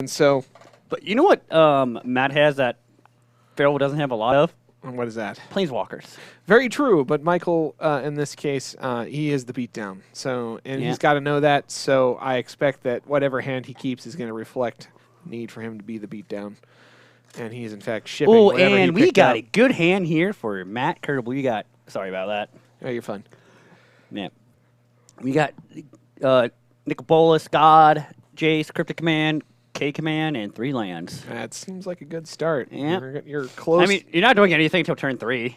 And so, But you know what Matt has that Farrell doesn't have a lot of? what is that? Planeswalkers. Very true, but Michael, in this case, he is the beatdown. So, and Yeah. he's got to know that. So I expect that whatever hand he keeps is going to reflect need for him to be the beatdown. And he is, in fact, shipping Oh, whatever he and we picked got up. a good hand here for Matt Koerbel. We got, sorry about that. Oh, you're fine. Yeah. We got Nicobolas, God, Jace, Cryptic Command, K Command, and 3 lands. That seems like a good start. Yeah. You're close. I mean, you're not doing anything until turn 3.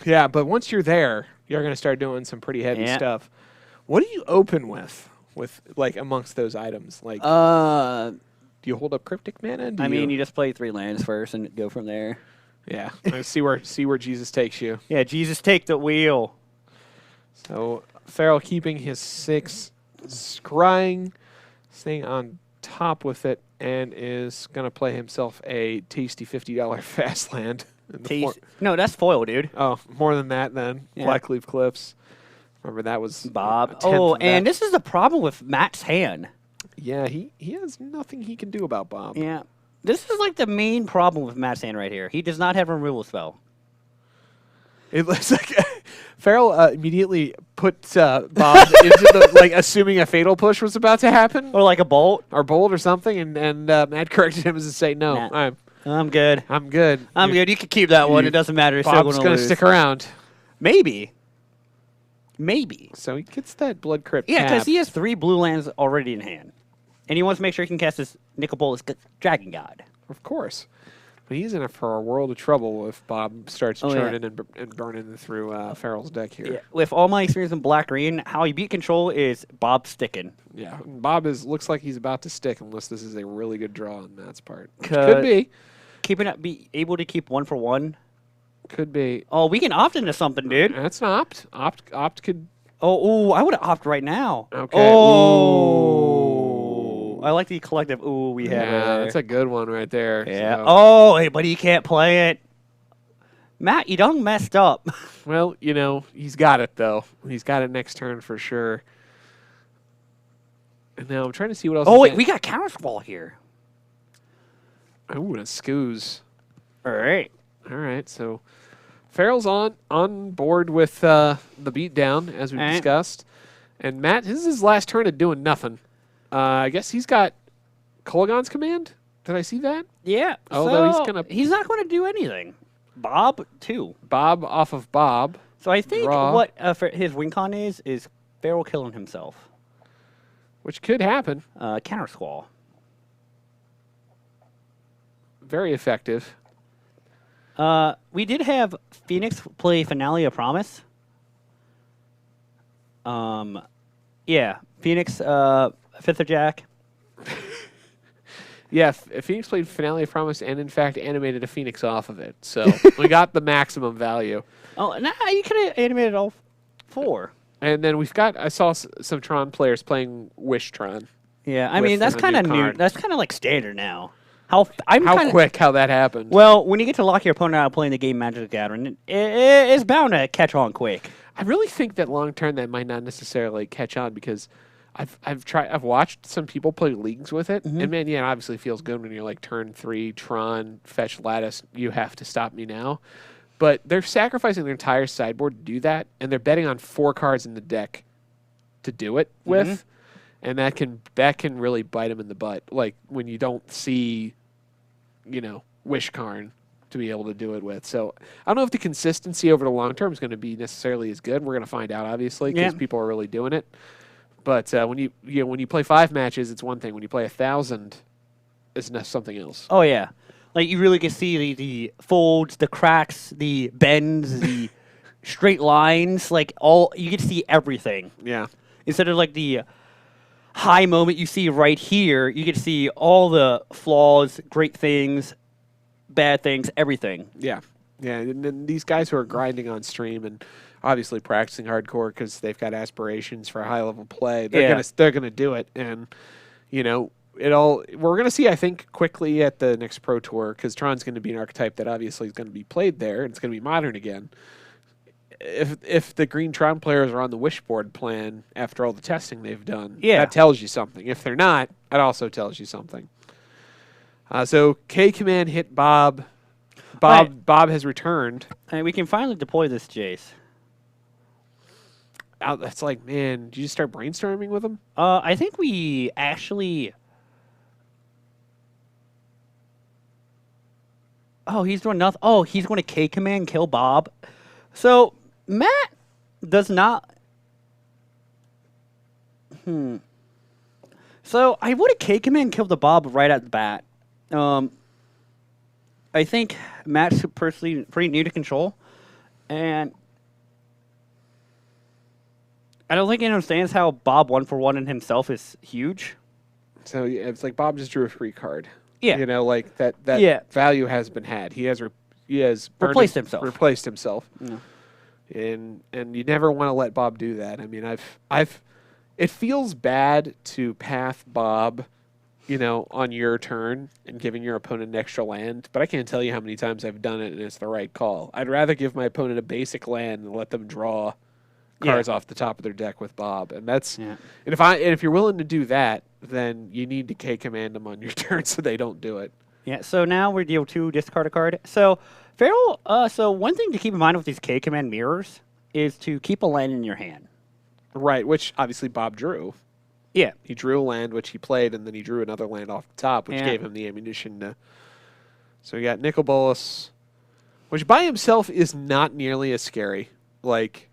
yeah, but once you're there, you're going to start doing some pretty heavy Yeah. stuff. What do you open with like amongst those items? Like, Uh, do you hold up Cryptic Mana? I mean, you just play 3 lands first and go from there. yeah. see where Jesus takes you. Yeah, Jesus, take the wheel. So Farrell keeping his 6, scrying, staying on top with it, and is going to play himself a tasty $50 fast land. No, that's foil, dude. Oh, more than that then. Yeah. Blackleaf Cliffs. Remember that was Bob. a tenth Oh, of and that. this is the problem with Matt's hand. Yeah, he has nothing he can do about Bob. Yeah. This is like the main problem with Matt's hand right here. He does not have a removal spell. It looks like Farrell immediately put Bob into the, like, assuming a fatal push was about to happen. Or like a bolt. Or bold or something, and Matt corrected him as to say, no, Nah. I'm good. I'm good. I'm good. You can keep that one. It doesn't matter. You're still Bob's going going to to stick around. Maybe. Maybe. So he gets that Blood Crypt Yeah, because tap. he has 3 blue lands already in hand. And he wants to make sure he can cast his Nicobolas Dragon God. Of course. But he's in it for a world of trouble if Bob starts Oh, yeah. churning and burning through Farrell's deck here. Yeah. With all my experience in black-green, how you beat control is Bob sticking. Yeah, Bob looks like he's about to stick unless this is a really good draw on Matt's part. Which 'Cause- could be. Be able to keep 1 for 1. Could be. Oh, we can opt into something, dude. That's an opt. Opt could. Oh, I would have opted right now. Okay. Oh, I like the collective ooh we have. Yeah, right there. that's a good one right there. Yeah. So- Oh, hey, but he can't play it. Matt, you done messed up. Well, he's got it, though. He's got it next turn for sure. And now I'm trying to see what else. Oh, wait, we got counter squall here. Ooh, and a Scoos. All right. All right, so Farrell's on board with the beatdown, as we All right. discussed. And Matt, this is his last turn of doing nothing. I guess he's got Kolaghan's Command. Did I see that? Yeah. Although so he's not going to do anything. Bob, too. Bob off of Bob. So I think Draw. what for his win con is Farrell killing himself. Which could happen. Counter squall. Very effective. We did have Phoenix play Finale of Promise. Yeah, Phoenix, 5th of Jack. Yeah, Phoenix played Finale of Promise and, in fact, animated a Phoenix off of it. So we got the maximum value. Oh, nah, you could have animated all 4. And then I saw some Tron players playing Wish Tron. Yeah, I With mean, that's the kind of new new. card. That's kind of like standard now. How that happened. Well, when you get to lock your opponent out playing the game Magic the Gathering, it's bound to catch on quick. I really think that long term that might not necessarily catch on because I've watched some people play leagues with it, and man, yeah, it obviously feels good when you're like turn 3 Tron fetch lattice. You have to stop me now, but they're sacrificing their entire sideboard to do that, and they're betting on 4 cards in the deck to do it with, and that can really bite them in the butt. Like when you don't see, Wish Karn to be able to do it with. So I don't know if the consistency over the long term is going to be necessarily as good. We're going to find out, obviously, because people are really doing it. But when you play 5 matches, it's one thing. When you play 1,000, it's something else. Oh yeah, like you really can see the folds, the cracks, the bends, the straight lines. Like you can see everything. Yeah. Instead of like the high moment you see right here, you get to see all the flaws, great things, bad things, everything. Yeah. Yeah. And then these guys who are grinding on stream and obviously practicing hardcore because they've got aspirations for high level play, they're gonna do it. And we're gonna see, I think, quickly at the next Pro Tour, because Tron's gonna be an archetype that obviously is gonna be played there, and it's gonna be modern again. if the Green Tron players are on the wishboard plan after all the testing they've done, Yeah. that tells you something. If they're not, it also tells you something. So K command hit Bob. Bob has returned. And we can finally deploy this Jace. That's like, man, did you just start brainstorming with him? I think we actually. Oh, he's doing nothing. Oh, he's going to K command kill Bob. So Matt does not. So I would have K command killed the Bob right at the bat. I think Matt's personally pretty new to control, and I don't think he understands how Bob 1-for-1 in himself is huge. So yeah, it's like Bob just drew a free card. Yeah. You know, like that Yeah. value has been had. He has Replaced himself. Replaced himself. Yeah. And you never want to let Bob do that. I mean, it feels bad to path Bob, on your turn and giving your opponent an extra land, but I can't tell you how many times I've done it and it's the right call. I'd rather give my opponent a basic land and let them draw cards off the top of their deck with Bob. And that's and if you're willing to do that, then you need to K command them on your turn so they don't do it. Yeah, so now we deal 2, discard a card. So Farrell, so one thing to keep in mind with these K command mirrors is to keep a land in your hand. Right, which obviously Bob drew. Yeah. He drew a land, which he played, and then he drew another land off the top, which gave him the ammunition to... So we got Nicol Bolas, which by himself is not nearly as scary. Like,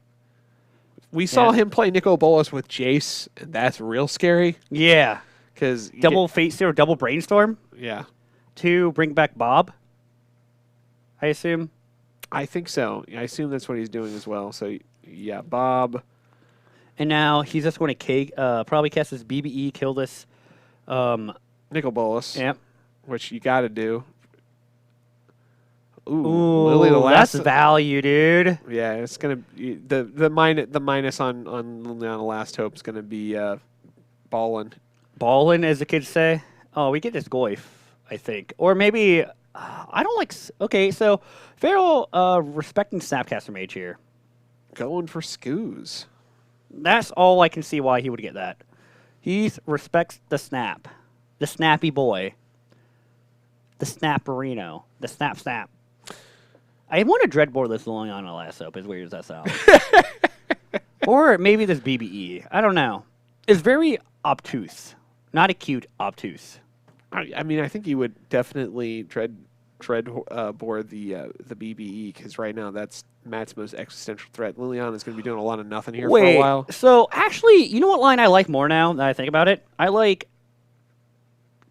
we saw him play Nicol Bolas with Jace, and that's real scary. Yeah. Because double Fate Seal, double Brainstorm. Yeah. To bring back Bob, I assume. I think so. I assume that's what he's doing as well. So, yeah, Bob... And now he's just going to probably cast his BBE, kill this Nicol Bolas. Yep. Which you got to do. Ooh, Lily the last. That's value, dude. Yeah, it's gonna be the minus on the last hope is gonna be ballin'. Ballin', as the kids say. Oh, we get this Goyf, I think, or maybe I don't like. Okay, so Farrell respecting Snapcaster Mage here. Going for Scoos. That's all I can see why he would get that. He respects the snap. The snappy boy. The snapperino. The snap. I want to dreadboard this long on a last up, as weird as that sounds. Or maybe this BBE. I don't know. It's very obtuse. Not acute, obtuse. I mean, I think you would definitely board the BBE, because right now that's Matt's most existential threat. Liliana is going to be doing a lot of nothing here for a while. So actually, you know what line I like more now that I think about it? I like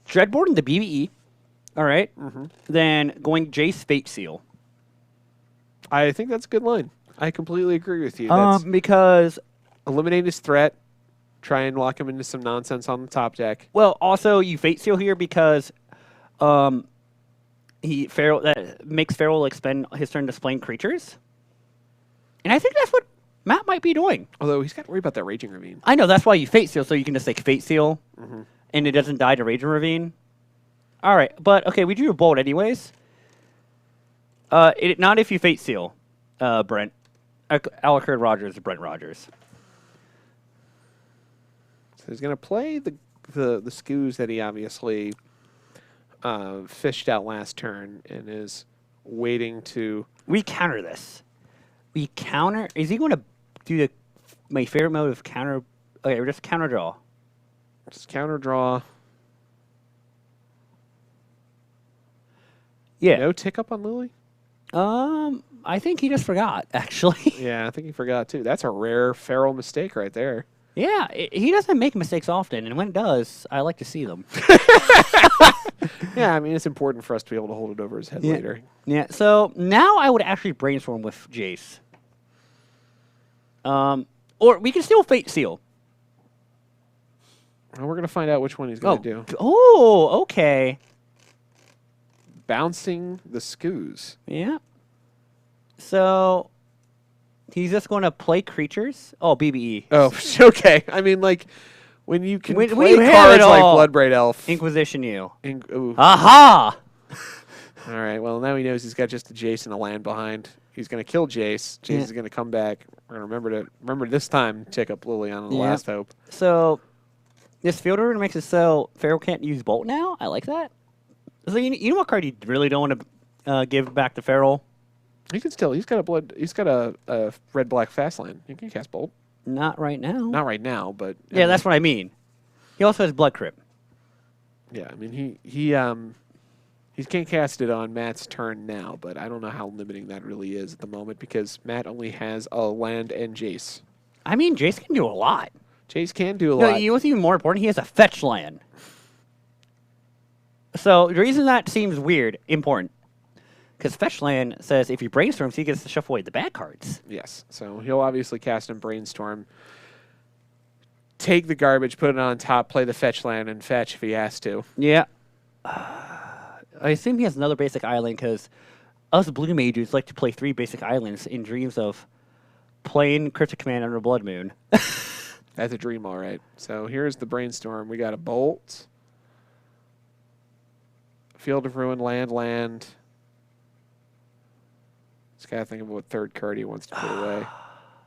dreadboarding the BBE, all right, than going Jace Fate Seal. I think that's a good line. I completely agree with you. Because eliminate his threat, try and lock him into some nonsense on the top deck. Well, also you Fate Seal here because Farrell that makes Farrell expend his turn displaying creatures. And I think that's what Matt might be doing. Although he's got to worry about that Raging Ravine. I know, that's why you Fate Seal, so you can just like Fate Seal, and it doesn't die to Raging Ravine. All right, but okay, we drew a bolt anyways. Not if you Fate Seal, Brent. Alucard Rogers, Brent Rogers. So he's going to play the Scoos that he obviously fished out last turn and is waiting to... We counter this. We counter... Is he going to do my favorite mode of counter... Okay, we're just counter draw. Just counter draw. Yeah. No tick up on Lily? I think he just forgot, actually. Yeah, I think he forgot too. That's a rare Farrell mistake right there. Yeah, he doesn't make mistakes often, and when it does, I like to see them. Yeah, I mean, it's important for us to be able to hold it over his head later. Yeah, so now I would actually brainstorm with Jace. Or we can still Fate Seal. Well, we're going to find out which one he's going to do. Oh, okay. Bouncing the Scoos. Yeah. So he's just going to play creatures? Oh, BBE. Oh, okay. I mean, like, when you can play have cards it like all. Bloodbraid Elf. Inquisition you. Ooh. Aha! All right. Well, now he knows he's got just a Jace and a land behind. He's going to kill Jace. Jace is going to come back. We're going to remember this time check up Lily on the last hope. So this fielder makes it so Farrell can't use Bolt now. I like that. So you know what card you really don't want to give back to Farrell? He can still. He's got a blood. He's got a red-black fast land. He can cast Bolt. Not right now. Not right now, but yeah, that's what I mean. He also has Blood Crypt. Yeah, I mean he can't cast it on Matt's turn now, but I don't know how limiting that really is at the moment because Matt only has a land and Jace. I mean, Jace can do a lot. Jace can do a lot. You know what's even more important? He has a fetch land. So the reason that seems weird, important, because fetch land says if he brainstorms, he gets to shuffle away the bad cards. Yes, so he'll obviously cast and brainstorm. Take the garbage, put it on top, play the fetch land, and fetch if he has to. Yeah. I assume he has another basic island because us blue mages like to play 3 basic islands in dreams of playing Cryptic Command under Blood Moon. That's a dream, all right. So here's the brainstorm. We got a Bolt, Field of Ruin, land. Just got to think of what third card he wants to put away.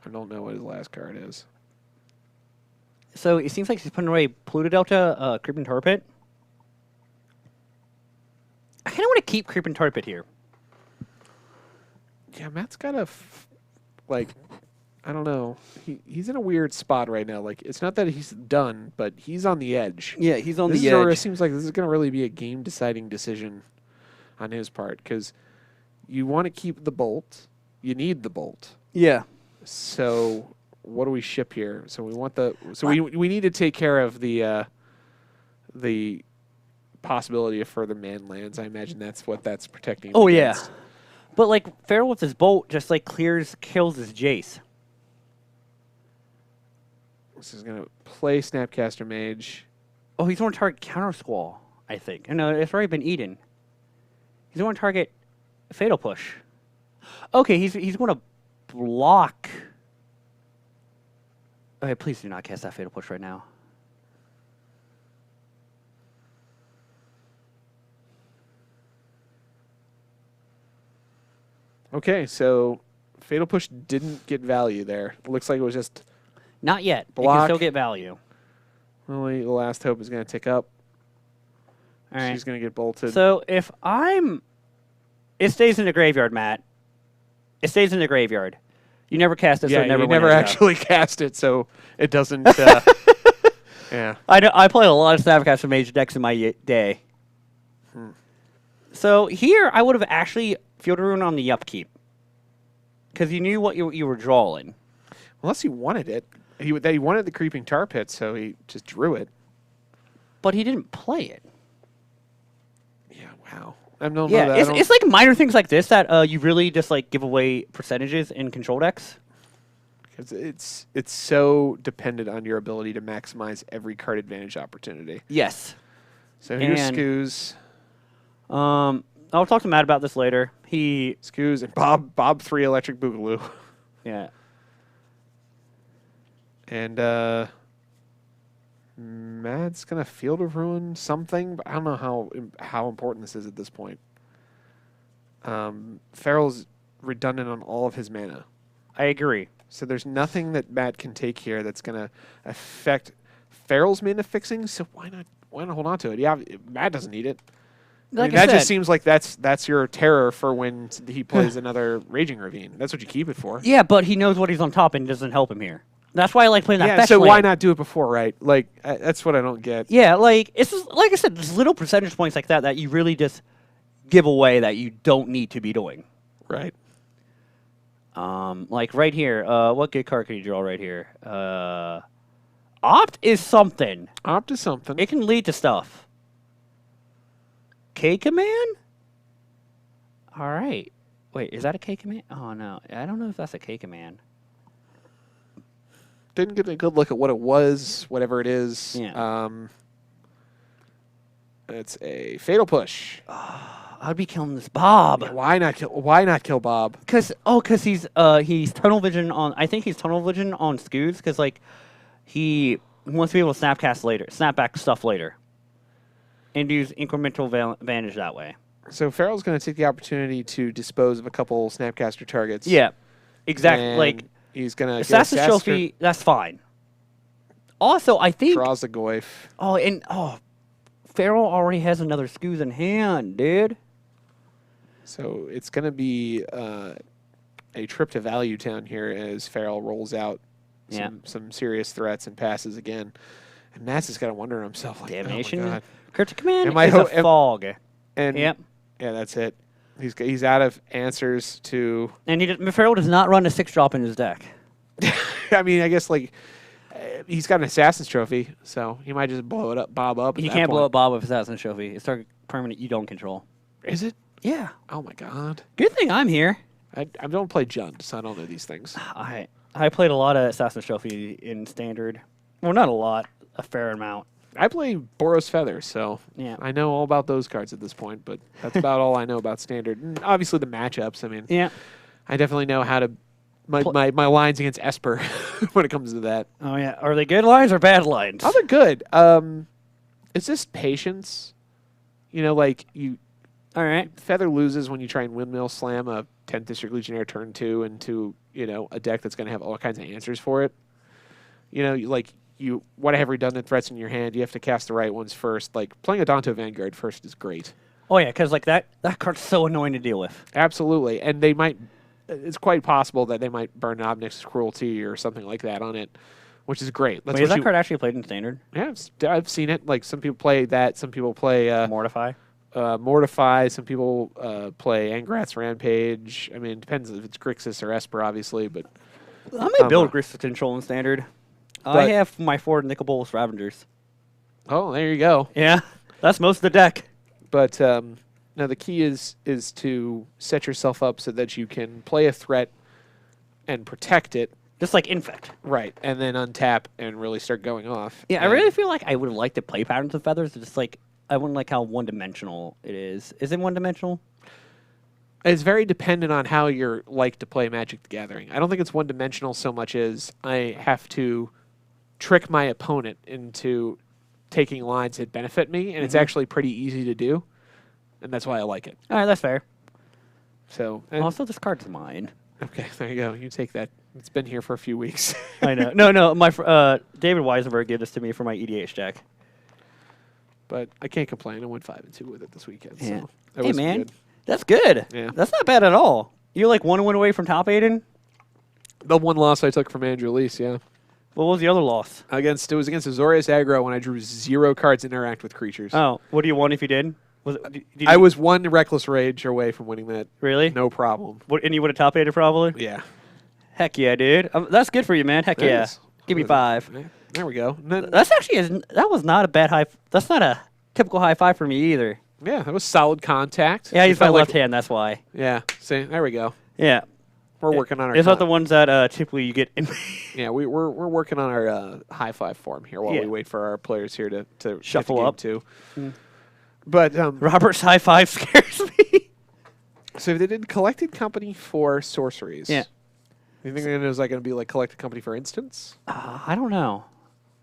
I don't know what his last card is. So it seems like he's putting away Pluto Delta, Creeping Torpid. I kind of want to keep Creeping Torpid here. Yeah, Matt's got a, I don't know. He's in a weird spot right now. Like, it's not that he's done, but he's on the edge. Yeah, he's on the the edge. edge. It seems like this is going to really be a game-deciding decision on his part because you want to keep the Bolt. You need the Bolt. Yeah. So what do we ship here? So we want the. So we need to take care of the possibility of further man lands. I imagine that's what that's protecting. Oh against. yeah. But like Farrell with his Bolt just like kills his Jace. This is gonna play Snapcaster Mage. Oh, he's going to target Counter Squall, I think. No, it's already been eaten. He's going to target Fatal Push. Okay, he's going to block. Okay, please do not cast that Fatal Push right now. Okay, so Fatal Push didn't get value there. It looks like it was just not yet. Block. It can still get value. Only the last hope is going to tick up. All right. She's going to get bolted. So if it stays in the graveyard, Matt. It stays in the graveyard. You never cast it, so it never you went never into actually cast it, so it doesn't. Yeah. I play a lot of Snapcaster Mage decks in my day. So here, I would have actually Field of Ruin on the upkeep. Because you knew what you were drawing. Unless he wanted it. He wanted the Creeping Tar Pit, so he just drew it. But he didn't play it. Yeah, wow. I don't yeah, know that. It's like minor things like this that you really just like give away percentages in control decks. Because it's so dependent on your ability to maximize every card advantage opportunity. Yes. So here's Scoos. I'll talk to Matt about this later. Scoos and Bob 3 Electric Boogaloo. Yeah. And Matt's gonna Field of Ruin something, but I don't know how important this is at this point. Farrell's redundant on all of his mana. I agree. So there's nothing that Matt can take here that's gonna affect Farrell's mana fixing. So why not hold on to it? Yeah, Matt doesn't need it. Like that just seems like that's your terror for when he plays another Raging Ravine. That's what you keep it for. Yeah, but he knows what he's on top and it doesn't help him here. That's why I like playing that fetch so land. why not do it before, right? Like, that's what I don't get. Yeah, like, it's just, like I said, there's little percentage points like that you really just give away that you don't need to be doing. Right. Like right here, what good card can you draw right here? Opt is something. Opt is something. It can lead to stuff. K command? All right. Wait, is that a K command? Oh, no. I don't know if that's a K command. Didn't get a good look at what it was, whatever it is. Yeah. It's a Fatal Push. I'd be killing this Bob. Yeah, why not kill Bob? Cause he's tunnel vision on. I think he's tunnel vision on Scoos because like he wants to be able to snap back stuff later, and use incremental advantage that way. So Farrell's going to take the opportunity to dispose of a couple Snapcaster targets. Yeah, exactly. And Like he's going to Assassin's Trophy, that's fine. Also, I think. draws the Goyf. Farrell already has another Scoos in hand, dude. So it's going to be a trip to Value Town here as Farrell rolls out some serious threats and passes again. And Matt's just got to wonder to himself, like, Damnation. oh my God. Cryptic Command is a fog. And yep. Yeah, that's it. He's out of answers to. And Farrell does not run a 6-drop in his deck. I mean, I guess like he's got an Assassin's Trophy, so he might just blow it up, Bob up. He can't blow up Bob with Assassin's Trophy. It's target permanent you don't control. Is it? Yeah. Oh my God. Good thing I'm here. I don't play Jund, so I don't know these things. I played a lot of Assassin's Trophy in Standard. Well, not a lot, a fair amount. I play Boros Feather, so yeah. I know all about those cards at this point, but that's about all I know about Standard. And obviously the matchups. I mean, yeah. I definitely know how to my lines against Esper when it comes to that. Oh yeah, are they good lines or bad lines? Oh, they're good. It's just patience. You know, like you. All right. Feather loses when you try and windmill slam a 10th District Legionnaire turn 2 into a deck that's going to have all kinds of answers for it. You know, you want to have redundant threats in your hand. You have to cast the right ones first. Like playing a Danto Vanguard first is great. Oh yeah, because like that card's so annoying to deal with. Absolutely, and they might. It's quite possible that they might burn Obnix's Cruelty or something like that on it, which is great. Wait, is that card actually played in Standard? Yeah, I've seen it. Like some people play that. Some people play Mortify. Mortify. Some people play Angrat's Rampage. I mean, it depends if it's Grixis or Esper, obviously. But I may build Grixis Control in Standard. I have my 4 Nicol Bolas Ravengers. Oh, there you go. Yeah, that's most of the deck. But now the key is to set yourself up so that you can play a threat and protect it. Just like Infect. Right, and then untap and really start going off. Yeah, I really feel like I would like to play Patterns of Feathers. Just like I wouldn't like how one-dimensional it is. Is it one-dimensional? It's very dependent on how you're like to play Magic the Gathering. I don't think it's one-dimensional so much as I have to trick my opponent into taking lines that benefit me, and it's actually pretty easy to do, and that's why I like it. All right, that's fair. So also, this card's mine. Okay, there you go. You take that. It's been here for a few weeks. I know. No. My David Weisenberg gave this to me for my EDH deck. But I can't complain. I went 5-2 with it this weekend. Yeah. So hey man, good. That's good. Yeah, that's not bad at all. You're like 1 win away from top 8. The one loss I took from Andrew Lease. Yeah. What was the other loss? It was against Azorius Aggro when I drew 0 cards and interact with creatures. Oh, what do you want if you did? I was 1 Reckless Rage away from winning that. Really? No problem. And you would have top 8'd probably? Yeah. Heck yeah, dude. That's good for you, man. Heck yeah. Give me 5. There we go. That's actually that was not a bad high. That's not a typical high 5 for me either. Yeah, that was solid contact. Yeah, he's my left hand. That's why. Yeah. See, there we go. Yeah. We're working on our. It's not the ones that typically you get. Yeah, we're working on our high 5 form here while we wait for our players here to shuffle up too. But Robert's high 5 scares me. So if they did Collected Company for sorceries, yeah, you think it was like going to be like Collected Company for instants? I don't know.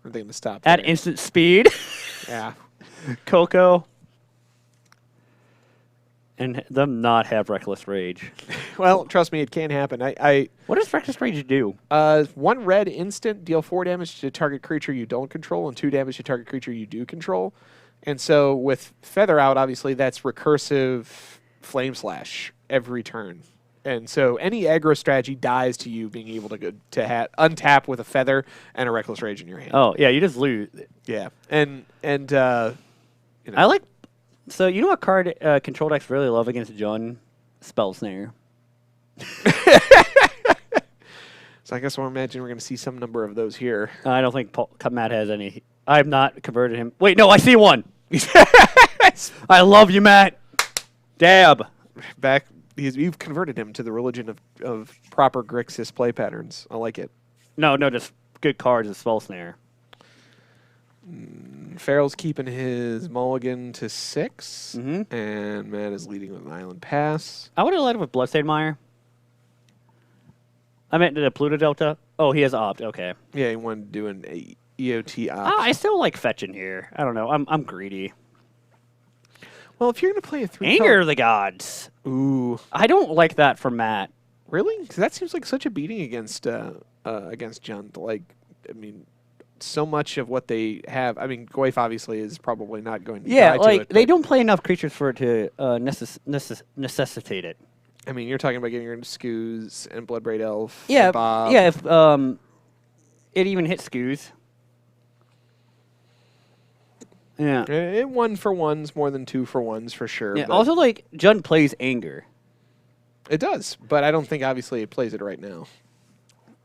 Are they going to stop at instant speed? Yeah, Coco. And them not have Reckless Rage. Well, trust me, it can happen. What does Reckless Rage do? 1 red instant, deal 4 damage to target creature you don't control, and 2 damage to target creature you do control. And so with Feather out, obviously that's recursive Flame Slash every turn. And so any aggro strategy dies to you being able to untap with a Feather and a Reckless Rage in your hand. Oh yeah, you just lose. Yeah, and I like. So you know what card control decks really love against Jund? Spell Snare. So I guess we're imagining we're going to see some number of those here. I don't think Matt has any. I have not converted him. Wait, no, I see one. I love you, Matt. Dab. You've converted him to the religion of proper Grixis play patterns. I like it. No, just good cards as Spell Snare. Farrell's keeping his mulligan to 6, and Matt is leading with an Island Pass. I would have led with Bloodstained Mire. I meant the Pluto Delta. Oh, he has Opt. Okay. Yeah, he wanted to do an EOT Opt. I still like fetching here. I don't know. I'm greedy. Well, if you're going to play a 3 Anger of the Gods. Ooh. I don't like that from Matt. Really? Because that seems like such a beating against Jund. Like, I mean, so much of what they have. I mean, Goyf obviously is probably not going to die to it. They don't play enough creatures for it to necessitate it. I mean, you're talking about getting rid of Skoos and Bloodbraid Elf. Yeah, and Bob. yeah. If it even hits Skoos. Yeah. It 1-for-1s more than 2-for-1s for sure. Yeah. but Also, like Jund plays Anger. it does, but I don't think obviously it plays it right now.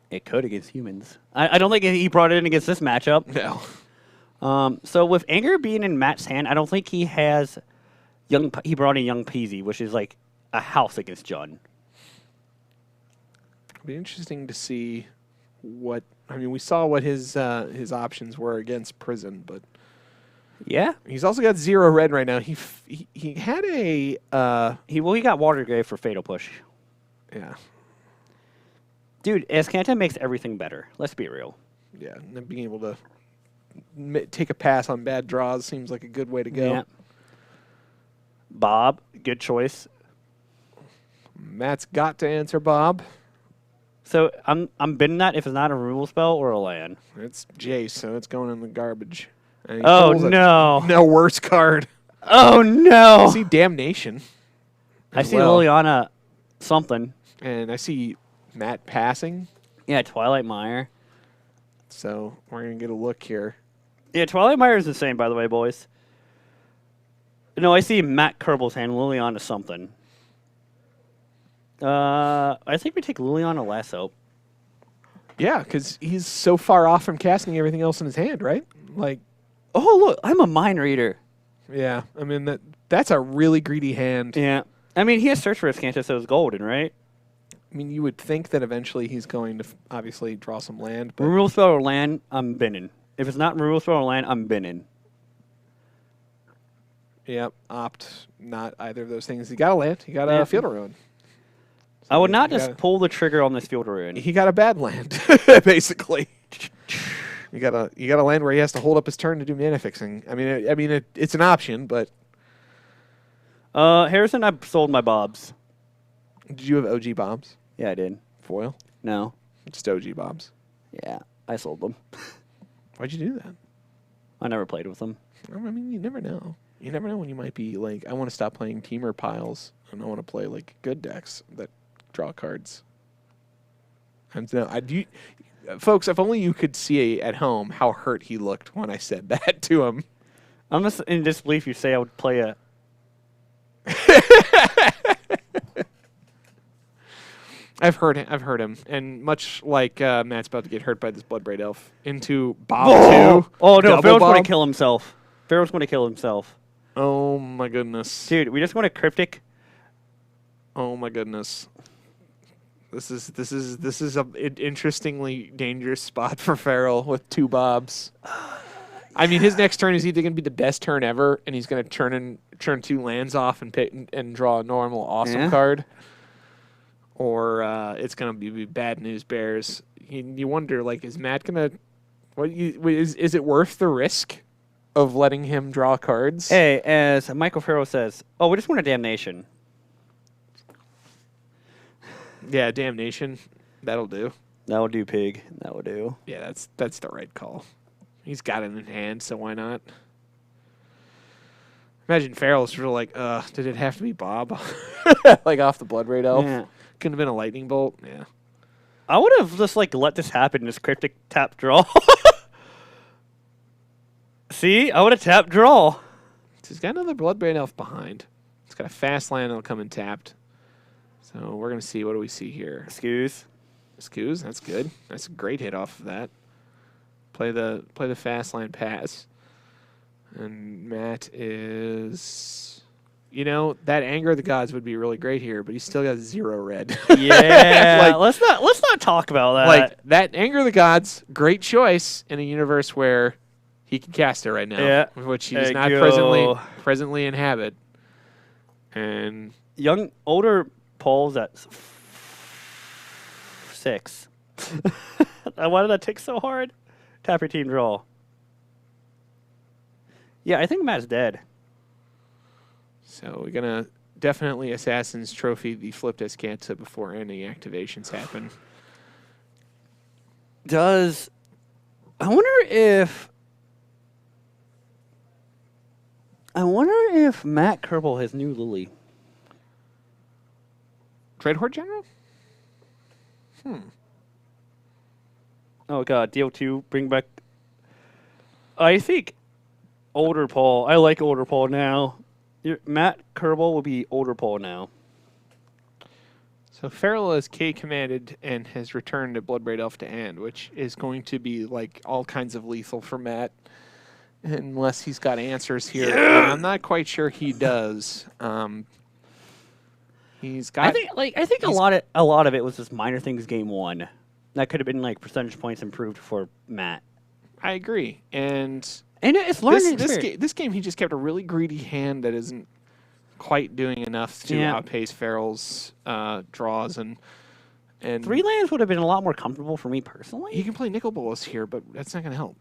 It could against humans. I don't think he brought it in against this matchup. No. So with Anger being in Matt's hand, I don't think he has he brought in Young Peasy, which is like a house against Jund. It'll be interesting to see what. I mean, we saw what his options were against Prison, but Yeah. he's also got 0 red right now. He had a He got Watergrave for Fatal Push. yeah. Dude, Escanta makes everything better. Let's be real. Yeah, and being able to take a pass on bad draws seems like a good way to go. Yeah. Bob, good choice. Matt's got to answer Bob. So I'm bidding that if it's not a removal spell or a land. It's Jace, so it's going in the garbage. And he Oh pulls no! no worse card. Oh no! I see Damnation. I as see well. Liliana something. And I see Matt passing. Yeah, Twilight Mire. So we're gonna get a look here. Yeah, Twilight Mire is insane, by the way, boys. No, I see Matt Koerbel's hand, Liliana something. I think we take Liliana Lasso. Yeah, because he's so far off from casting everything else in his hand, right? Like, Oh, look, I'm a Mind Reader. yeah. I mean that's a really greedy hand. Yeah. I mean, he has Search for Escanta, so it's golden, right? I mean, you would think that eventually he's going to obviously draw some land, but Removal spell or land, I'm binning. If it's not removal spell or land, I'm binning. yep, opt not either of those things. He got a land. He got Yeah. a Field of Ruin. I would not you just gotta- pull the trigger on this Field of Ruin. He got a bad land, basically. You got a land where he has to hold up his turn to do mana fixing. I mean, it's an option, but Harrison, I sold my Bobs. did you have OG bombs? Yeah, I did. Foil? No. Just OG bombs. Yeah, I sold them. Why'd you do that? I never played with them. I mean, you never know. You never know when you might be like, I want to stop playing teamer piles and I want to play like good decks that draw cards. And no, folks, if only you could see at home how hurt he looked when I said that to him. I'm just in disbelief you say I would play a... I've heard him, and much like Matt's about to get hurt by this Bloodbraid Elf into Bob too. Oh, no, Double Pharaoh's going Bob. to kill himself. Pharaoh's going to kill himself. Oh my goodness! Dude, we just want a Cryptic. Oh my goodness! This is an interestingly dangerous spot for Farrell with 2 Bobs. I mean, his next turn is either going to be the best turn ever, and he's going to turn 2 lands off and draw a normal awesome card, or it's going to be bad news bears. You wonder, like, is Matt going to? Is it worth the risk of letting him draw cards? Hey, as Michael Farrell says, oh, we just want a Damnation. Yeah, Damnation. That'll do. That will do, Pig. That will do. Yeah, that's the right call. He's got it in hand, so why not? Imagine Farrell's sort of like, did it have to be Bob? Like off the Bloodbraid Elf? Yeah. Couldn't have been a lightning bolt? Yeah. I would have just, like, let this happen, this Cryptic tap draw. See? I would have tap draw. So he's got another Bloodbraid Elf behind. It's got a fast land that'll come in tapped. So we're going to see, what do we see here? Excuse. Skoos, that's good. That's a great hit off of that. Play the fast land pass. And Matt is, that Anger of the Gods would be really great here, but he's still got 0 red. Yeah, let's not talk about that. Like that Anger of the Gods, great choice in a universe where he can cast it right now, Yeah. which he does There not you go. presently inhabit. And older Paul's at 6. Why did that take so hard? Tap your team draw. Yeah, I think Matt's dead. So we're gonna definitely Assassin's Trophy the Flip Descanta before any activations happen. I wonder if Matt Koerbel has new Lily. Dreadhorde General? Oh god, DO2, bring back. I think older Paul. I like older Paul now. Matt Koerbel will be older Paul now. So Farrell is K commanded and has returned a Bloodbraid Elf to hand, which is going to be like all kinds of lethal for Matt, unless he's got answers here. Yeah. And I'm not quite sure he does. He's got. I think a lot of it was just minor things game one. That could have been like percentage points improved for Matt. I agree, and it's learning this game he just kept a really greedy hand that isn't quite doing enough to outpace Farrell's draws and 3 lands would have been a lot more comfortable for me personally. He can play Nicol Bolas here, but that's not going to help.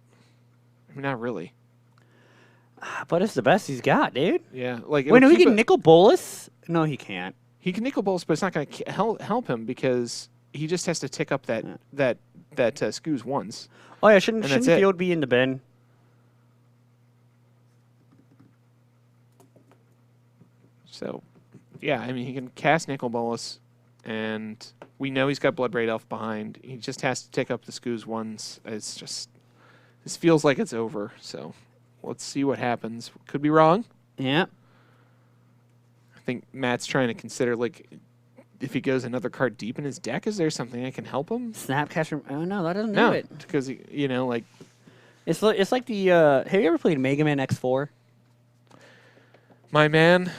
I mean, not really. But it's the best he's got, dude. Yeah, like wait, no, he can Nicol Bolas? No, he can't. He can Nicol Bolas, but it's not going to help him because he just has to tick up that Skoos once. Oh yeah, shouldn't Field be in the bin? So, yeah, I mean, he can cast Nicol Bolas, and we know he's got Bloodbraid Elf behind. He just has to tick up the Skoos once. It's just, this feels like it's over. So, let's see what happens. Could be wrong. Yeah. I think Matt's trying to consider, like, if he goes another card deep in his deck, is there something that can help him? Snapcaster. Oh, no, that doesn't do it. Because, you know, like... It's like the... have you ever played Mega Man X4? My man,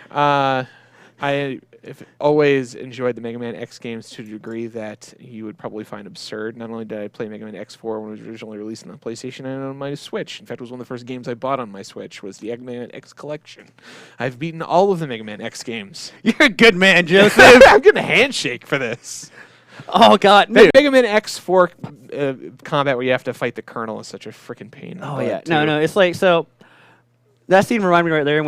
I always enjoyed the Mega Man X games to a degree that you would probably find absurd. Not only did I play Mega Man X4 when it was originally released on the PlayStation and on my Switch. In fact, it was one of the first games I bought on my Switch was the Mega Man X collection. I've beaten all of the Mega Man X games. You're a good man, Joseph. I'm getting a handshake for this. Oh, God. The Mega Man X4 combat where you have to fight the Colonel is such a freaking pain. Oh, yeah. No, it's like, so... That scene reminded me right there